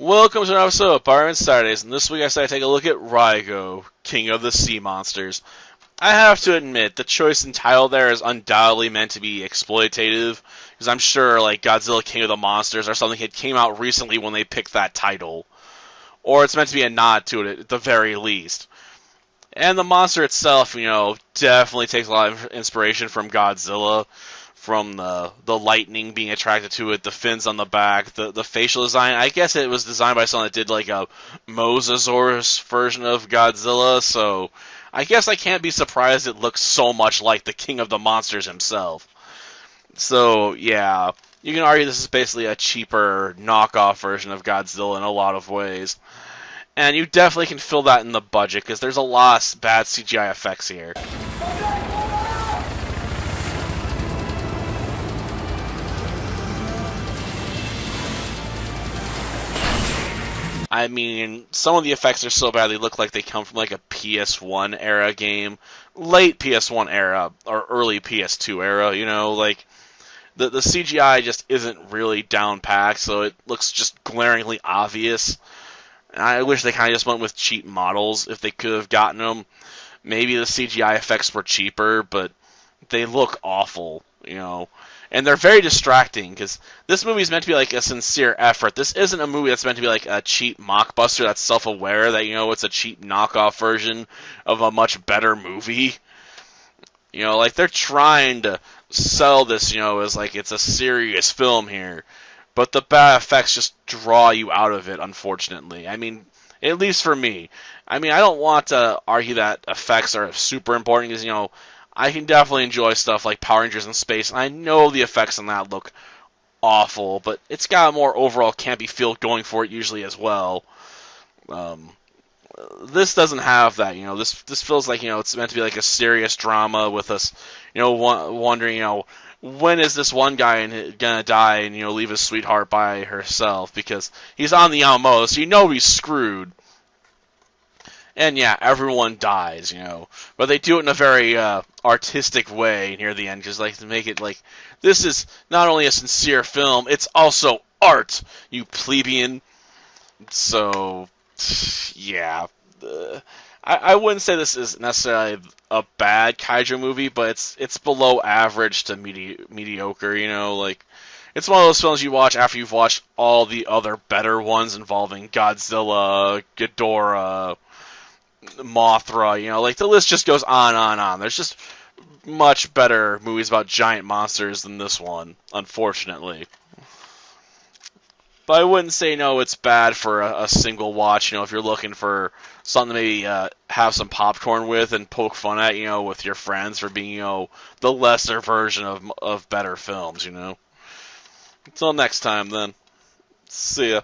Welcome to another episode of Byron Saturdays, and this week I decided to take a look at Reigo, King of the Sea Monsters. I have to admit, the choice in title there is undoubtedly meant to be exploitative, because I'm sure like Godzilla King of the Monsters or something had came out recently when they picked that title. Or it's meant to be a nod to it at the very least. And the monster itself, definitely takes a lot of inspiration from Godzilla, from the lightning being attracted to it, the fins on the back, the facial design. I guess it was designed by someone that did like a Mosasaurus version of Godzilla, so I guess I can't be surprised it looks so much like the King of the Monsters himself. So, yeah, you can argue this is basically a cheaper knockoff version of Godzilla in a lot of ways. And you definitely can fill that in the budget, because there's a lot of bad CGI effects here. I mean, some of the effects are so bad they look like they come from like a PS1 era game, late PS1 era, or early PS2 era, like the CGI just isn't really down packed, so it looks just glaringly obvious. I wish they kind of just went with cheap models if they could have gotten them. Maybe the CGI effects were cheaper, but they look awful, And they're very distracting, because this movie is meant to be like a sincere effort. This isn't a movie that's meant to be like a cheap mockbuster that's self-aware that, it's a cheap knockoff version of a much better movie. Like they're trying to sell this, as like it's a serious film here. But the bad effects just draw you out of it, unfortunately. I mean, at least for me. I mean, I don't want to argue that effects are super important, because, I can definitely enjoy stuff like Power Rangers in Space, and I know the effects on that look awful, but it's got a more overall campy feel going for it usually as well. This doesn't have that, This feels like, it's meant to be like a serious drama with us, wondering, when is this one guy gonna die and, leave his sweetheart by herself, because he's on the Yamamoto, so he's screwed. And yeah, everyone dies, but they do it in a very artistic way near the end, just like to make it like this is not only a sincere film, it's also art, you plebeian. So yeah, I wouldn't say this is necessarily a bad kaiju movie, but it's below average to mediocre. Like it's one of those films you watch after you've watched all the other better ones involving Godzilla, Ghidorah, Mothra, like the list just goes on and on. There's just much better movies about giant monsters than this one, unfortunately. But I wouldn't say no, it's bad for a single watch. If you're looking for something to maybe have some popcorn with and poke fun at, with your friends for being, the lesser version of better films. Until next time, then. See ya.